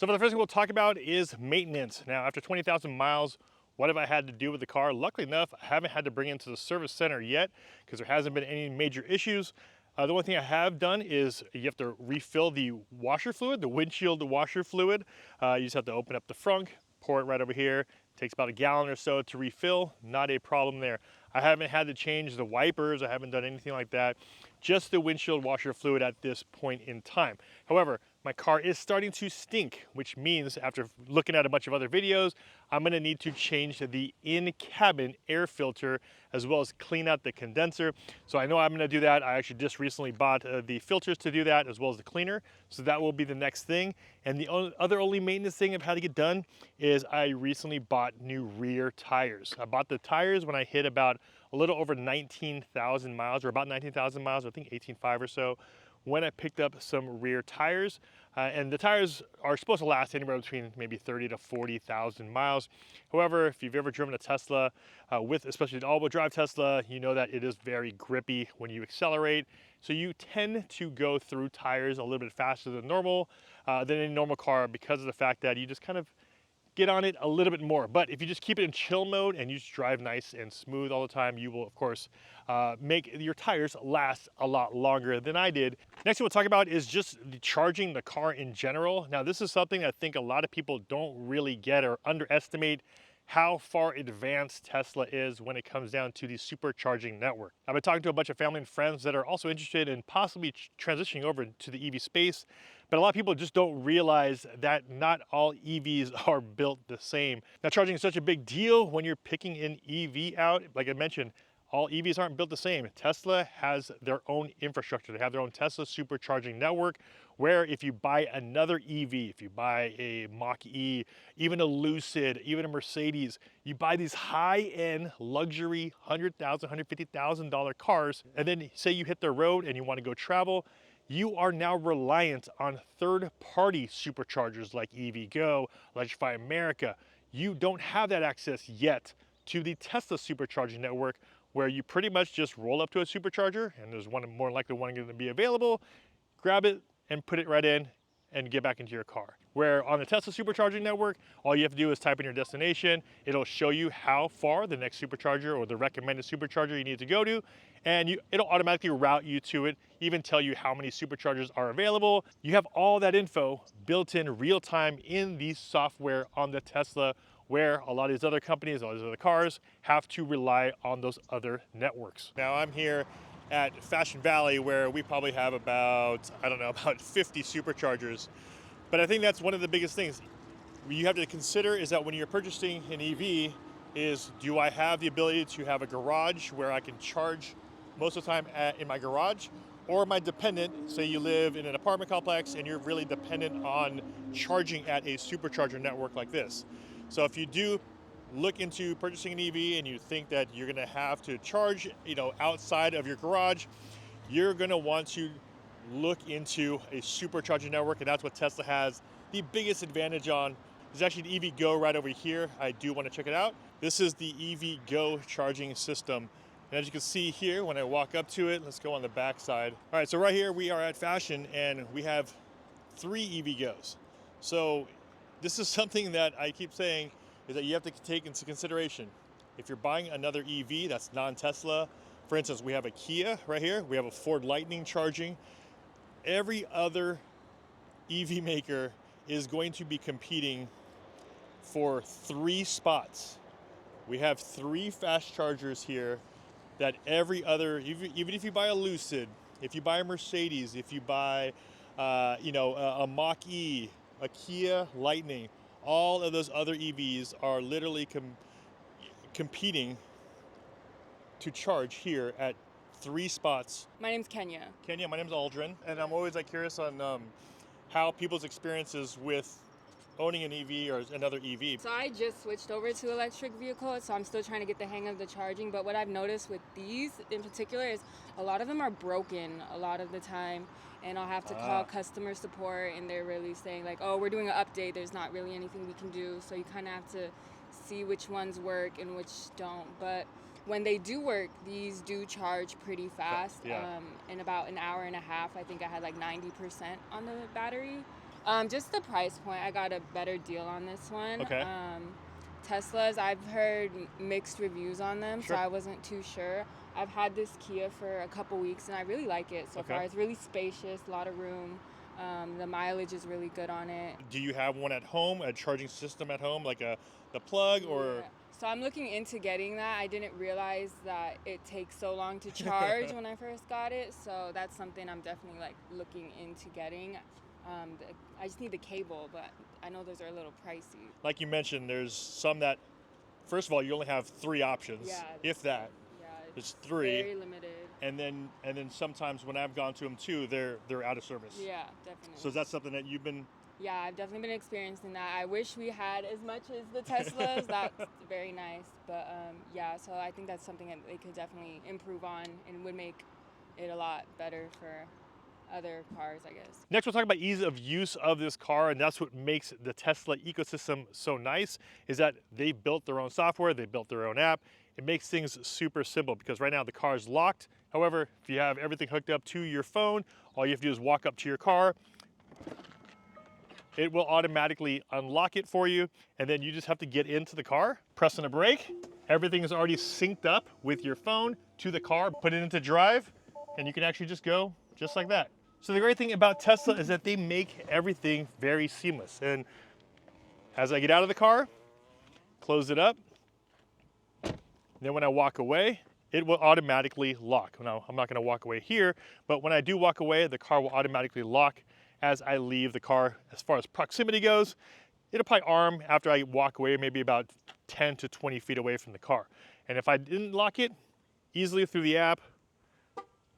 So for the first thing we'll talk about is maintenance. Now, after 20,000 miles, what have I had to do with the car? Luckily enough, I haven't had to bring it to the service center yet because there hasn't been any major issues. The only thing I have done is you have to refill the washer fluid, the windshield washer fluid. You just have to open up the front, pour it right over here. It takes about a gallon or so to refill, not a problem there. I haven't had to change the wipers, I haven't done anything like that. Just the windshield washer fluid at this point in time. However, my car is starting to stink, which means after looking at a bunch of other videos, I'm gonna need to change the in-cabin air filter as well as clean out the condenser. So I know I'm gonna do that. I actually just recently bought the filters to do that as well as the cleaner. So that will be the next thing. And the only maintenance thing I've had to get done is I recently bought new rear tires. I bought the tires when I hit about a little over 19,000 miles, or about 19,000 miles, I think 18.5 or so, when I picked up some rear tires. And the tires are supposed to last anywhere between maybe 30 to 40,000 miles. However, if you've ever driven a Tesla, especially an all-wheel drive Tesla, you know that it is very grippy when you accelerate. So you tend to go through tires a little bit faster than normal, than any normal car, because of the fact that you just kind of get on it a little bit more. But if you just keep it in chill mode and you just drive nice and smooth all the time, you will of course make your tires last a lot longer than I did. Next thing we'll talk about is just charging the car in general. Now this is something I think a lot of people don't really get or underestimate how far advanced Tesla is when it comes down to the supercharging network. I've been talking to a bunch of family and friends that are also interested in possibly transitioning over to the EV space, but a lot of people just don't realize that not all EVs are built the same. Now, charging is such a big deal when you're picking an EV out. Like I mentioned, all EVs aren't built the same. Tesla has their own infrastructure. They have their own Tesla supercharging network, where if you buy another EV, if you buy a Mach-E, even a Lucid, even a Mercedes, you buy these high-end luxury $100,000, $150,000 cars, and then say you hit the road and you want to go travel, you are now reliant on third-party superchargers like EVgo, Electrify America. You don't have that access yet to the Tesla supercharging network, where you pretty much just roll up to a supercharger, and there's one more likely one going to be available, grab it and put it right in and get back into your car. Where on the Tesla supercharging network, all you have to do is type in your destination. It'll show you how far the next supercharger or the recommended supercharger you need to go to, and it'll automatically route you to it, even tell you how many superchargers are available. You have all that info built in real time in the software on the Tesla, where a lot of these other companies, a lot of these other cars have to rely on those other networks. Now I'm here at Fashion Valley, where we probably have about, I don't know, about 50 superchargers. But I think that's one of the biggest things you have to consider, is that when you're purchasing an EV, is do I have the ability to have a garage where I can charge most of the time in my garage? Or am I dependent, say you live in an apartment complex and you're really dependent on charging at a supercharger network like this? So if you do look into purchasing an EV and you think that you're going to have to charge, outside of your garage, you're going to want to look into a supercharging network, and that's what Tesla has the biggest advantage on. There's actually an EVgo right over here. I do want to check it out. This is the EVgo charging system. And as you can see here, when I walk up to it, let's go on the back side. All right, so right here we are at Fashion, and we have 3 EVgos. So this is something that I keep saying is that you have to take into consideration. If you're buying another EV that's non-Tesla, for instance, we have a Kia right here, we have a Ford Lightning charging. Every other EV maker is going to be competing for 3 spots. We have 3 fast chargers here that every other, even if you buy a Lucid, if you buy a Mercedes, if you buy a Mach-E, a Kia Lightning, all of those other EVs are literally competing to charge here at 3 spots. My name's Kenya. Kenya, my name's Aldrin, and I'm always curious on how people's experiences with owning an EV or another EV. So I just switched over to electric vehicles, so I'm still trying to get the hang of the charging. But what I've noticed with these in particular is a lot of them are broken a lot of the time. And I'll have to call customer support, and they're really saying like, oh, we're doing an update. There's not really anything we can do. So you kind of have to see which ones work and which don't. But when they do work, these do charge pretty fast. Yeah. In about an hour and a half, I think I had like 90% on the battery. Just the price point. I got a better deal on this one. Okay. Teslas, I've heard mixed reviews on them, so Sure. I wasn't too sure. I've had this Kia for a couple weeks, and I really like it so Okay. far. It's really spacious, a lot of room. The mileage is really good on it. Do you have one at home, a charging system at home, like the plug or? Yeah. So I'm looking into getting that. I didn't realize that it takes so long to charge when I first got it, so that's something I'm definitely like looking into getting. I just need the cable, but I know those are a little pricey. Like you mentioned, there's some that, first of all, you only have 3 options, Yeah. if that. Yeah. It's 3, Very limited. and then sometimes when I've gone to them too, they're out of service. Yeah, definitely. So is that something that you've been? Yeah, I've definitely been experiencing that. I wish we had as much as the Teslas. That's very nice. But yeah, so I think that's something that they could definitely improve on and would make it a lot better for other cars, I guess. Next, we'll talk about ease of use of this car, and that's what makes the Tesla ecosystem so nice, is that they built their own software, they built their own app. It makes things super simple because right now the car is locked. However, if you have everything hooked up to your phone, all you have to do is walk up to your car. It will automatically unlock it for you, and then you just have to get into the car, pressing a brake. Everything is already synced up with your phone to the car, put it into drive, and you can actually just go just like that. So the great thing about Tesla is that they make everything very seamless. And as I get out of the car, close it up, then when I walk away, it will automatically lock. Now, I'm not gonna walk away here, but when I do walk away, the car will automatically lock as I leave the car. As far as proximity goes, it'll probably arm after I walk away, maybe about 10 to 20 feet away from the car. And if I didn't lock it, easily through the app,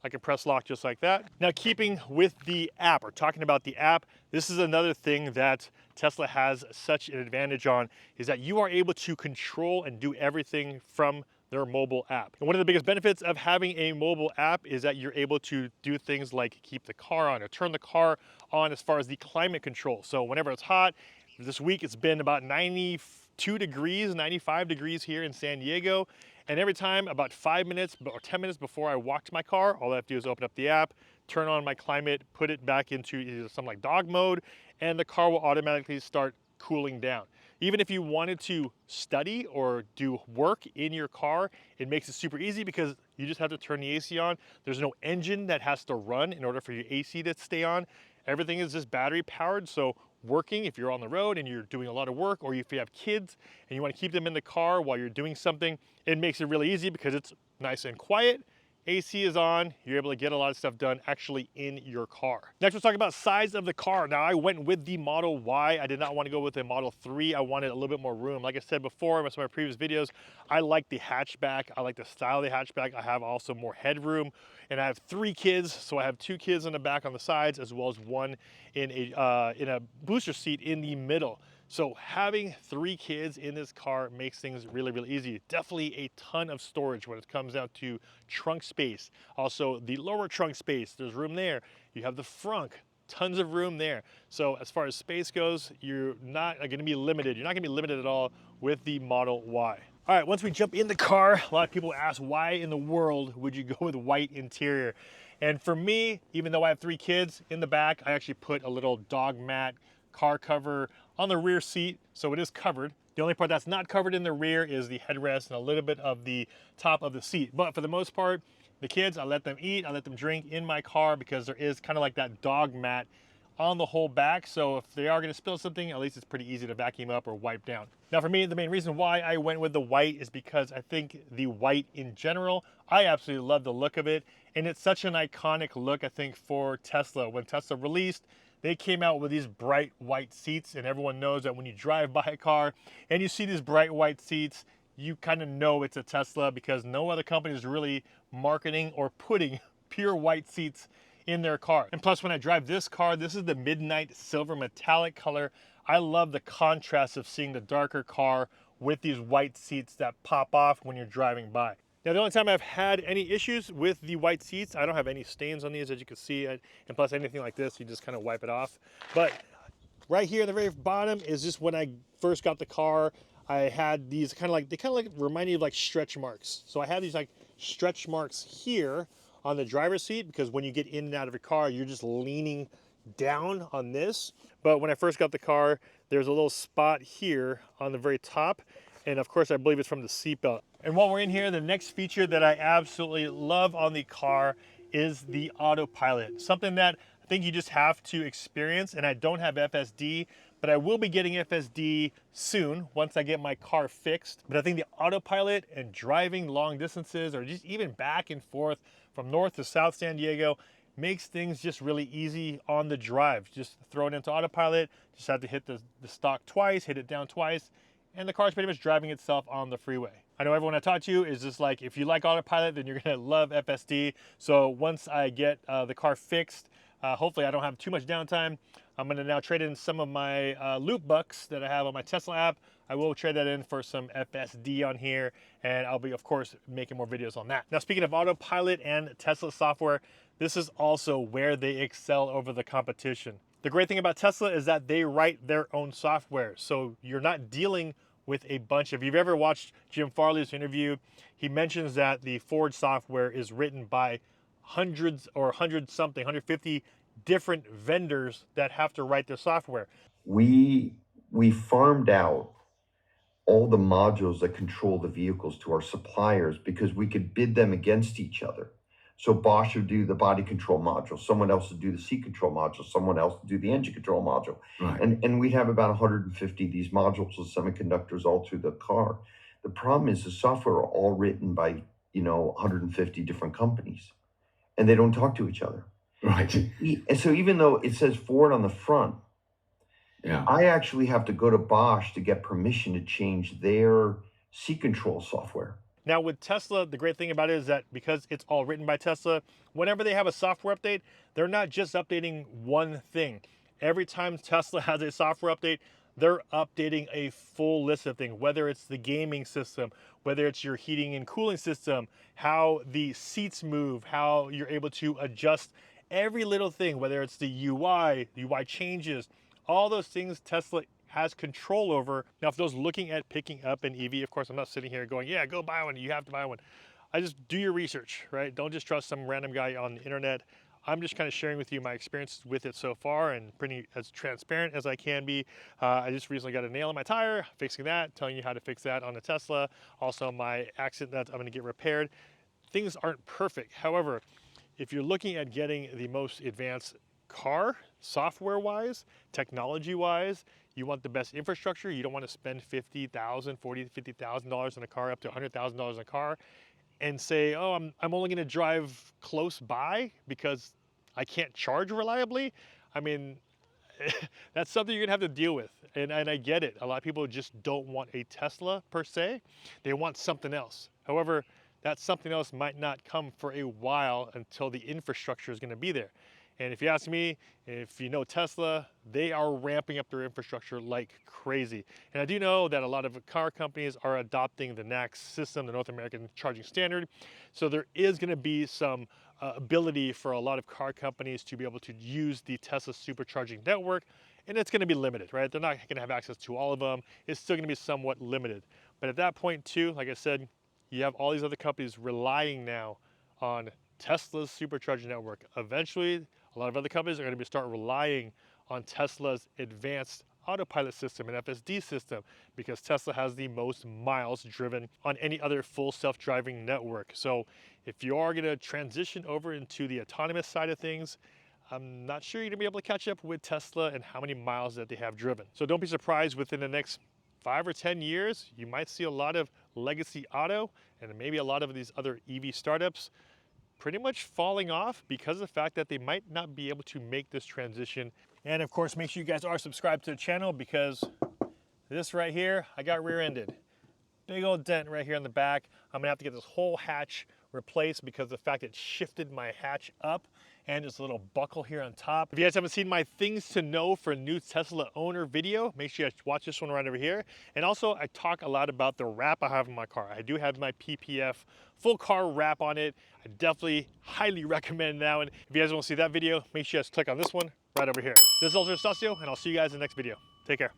I can press lock just like that. Now, keeping with the app, or talking about the app, this is another thing that Tesla has such an advantage on, is that you are able to control and do everything from their mobile app. And one of the biggest benefits of having a mobile app is that you're able to do things like keep the car on or turn the car on as far as the climate control. So whenever it's hot, this week it's been about 92 degrees, 95 degrees here in San Diego. And every time, about 5 minutes or 10 minutes before I walk to my car, all I have to do is open up the app, turn on my climate, put it back into either something like dog mode, and the car will automatically start cooling down. Even if you wanted to study or do work in your car, it makes it super easy because you just have to turn the AC on. There's no engine that has to run in order for your AC to stay on. Everything is just battery powered, so working, if you're on the road and you're doing a lot of work, or if you have kids and you want to keep them in the car while you're doing something, it makes it really easy because it's nice and quiet. AC is on, you're able to get a lot of stuff done actually in your car. Next, we'll talk about size of the car. Now, I went with the Model Y. I did not want to go with the Model 3. I wanted a little bit more room. Like I said before in some of my previous videos, I like the hatchback. I like the style of the hatchback. I have also more headroom, and I have 3 kids, so I have 2 kids in the back on the sides, as well as one in a booster seat in the middle. So having 3 kids in this car makes things really, really easy. Definitely a ton of storage when it comes down to trunk space. Also, the lower trunk space, there's room there. You have the front, tons of room there. So as far as space goes, you're not going to be limited. You're not going to be limited at all with the Model Y. All right, once we jump in the car, a lot of people ask, why in the world would you go with white interior? And for me, even though I have 3 kids in the back, I actually put a little dog mat car cover on the rear seat, so it is covered. The only part that's not covered in the rear is the headrest and a little bit of the top of the seat. But for the most part, the kids, I let them eat, I let them drink in my car because there is kind of like that dog mat on the whole back. So if they are going to spill something, at least it's pretty easy to vacuum up or wipe down. Now for me, the main reason why I went with the white is because I think the white in general, I absolutely love the look of it. And it's such an iconic look, I think, for Tesla. When Tesla released, they came out with these bright white seats, and everyone knows that when you drive by a car and you see these bright white seats, you kind of know it's a Tesla because no other company is really marketing or putting pure white seats in their car. And plus, when I drive this car, this is the midnight silver metallic color. I love the contrast of seeing the darker car with these white seats that pop off when you're driving by. Now, the only time I've had any issues with the white seats, I don't have any stains on these, as you can see, and plus anything like this, you just kind of wipe it off. But right here at the very bottom is just when I first got the car, I had these they kind of like remind me of like stretch marks. So I have these like stretch marks here on the driver's seat because when you get in and out of your car, you're just leaning down on this, but when I first got the car, there's a little spot here on the very top, and of course I believe it's from the seatbelt. And while we're in here, the next feature that I absolutely love on the car is the Autopilot, something that I think you just have to experience. And I don't have FSD, but I will be getting FSD soon once I get my car fixed. But I think the Autopilot and driving long distances, or just even back and forth from north to south San Diego, makes things just really easy on the drive. Just throw it into Autopilot, just have to hit the stock twice, hit it down twice, and the car's pretty much driving itself on the freeway. I know everyone I talked to is just like, if you like Autopilot, then you're gonna love FSD. So once I get the car fixed, hopefully I don't have too much downtime, I'm gonna now trade in some of my loop bucks that I have on my Tesla app. I will trade that in for some FSD on here, and I'll be, of course, making more videos on that. Now, speaking of Autopilot and Tesla software, this is also where they excel over the competition. The great thing about Tesla is that they write their own software, so you're not dealing with a bunch of, if you've ever watched Jim Farley's interview, he mentions that the Ford software is written by hundreds or 150 different vendors that have to write their software. We farmed out all the modules that control the vehicles to our suppliers because we could bid them against each other. So Bosch would do the body control module, someone else would do the seat control module, someone else would do the engine control module. Right. And we'd have about 150 of these modules of semiconductors all through the car. The problem is the software are all written by, 150 different companies, and they don't talk to each other. Right. And so even though it says Ford on the front, Yeah. I actually have to go to Bosch to get permission to change their seat control software. Now with Tesla, the great thing about it is that because it's all written by Tesla, whenever they have a software update, they're not just updating one thing. Every time Tesla has a software update, they're updating a full list of things, whether it's the gaming system, whether it's your heating and cooling system, how the seats move, how you're able to adjust every little thing, whether it's the UI changes, all those things Tesla has control over. Now, for those looking at picking up an EV, of course, I'm not sitting here going, yeah, go buy one, you have to buy one. I just do your research, right? Don't just trust some random guy on the internet. I'm just kind of sharing with you my experience with it so far and pretty as transparent as I can be. I just recently got a nail in my tire, fixing that, telling you how to fix that on a Tesla. Also, my accident that I'm gonna get repaired. Things aren't perfect. However, if you're looking at getting the most advanced car, software-wise, technology-wise, you want the best infrastructure. You don't want to spend $50,000, $40,000, $50,000 in a car, up to $100,000 in a car, and say, oh, I'm only going to drive close by because I can't charge reliably. I mean, that's something you're going to have to deal with. And I get it. A lot of people just don't want a Tesla per se. They want something else. However, that something else might not come for a while until the infrastructure is going to be there. And if you ask me, if you know Tesla, they are ramping up their infrastructure like crazy. And I do know that a lot of car companies are adopting the NACS system, the North American Charging Standard. So there is going to be some ability for a lot of car companies to be able to use the Tesla supercharging network. And it's going to be limited, right? They're not going to have access to all of them. It's still going to be somewhat limited. But at that point too, like I said, you have all these other companies relying now on Tesla's supercharging network. Eventually, a lot of other companies are going to start relying on Tesla's advanced Autopilot system and FSD system because Tesla has the most miles driven on any other full self-driving network. So if you are going to transition over into the autonomous side of things, I'm not sure you're going to be able to catch up with Tesla and how many miles that they have driven. So don't be surprised within the next 5 or 10 years, you might see a lot of legacy auto and maybe a lot of these other EV startups pretty much falling off because of the fact that they might not be able to make this transition. And of course, make sure you guys are subscribed to the channel because this right here, I got rear-ended. Big old dent right here on the back. I'm gonna have to get this whole hatch replaced because of the fact it shifted my hatch up and there's a little buckle here on top. If you guys haven't seen my things to know for new Tesla owner video, make sure you watch this one right over here. And also I talk a lot about the wrap I have in my car. I do have my PPF full car wrap on it. I definitely highly recommend that one. If you guys want to see that video, make sure you guys click on this one right over here. This is Ultra Stasio, and I'll see you guys in the next video. Take care.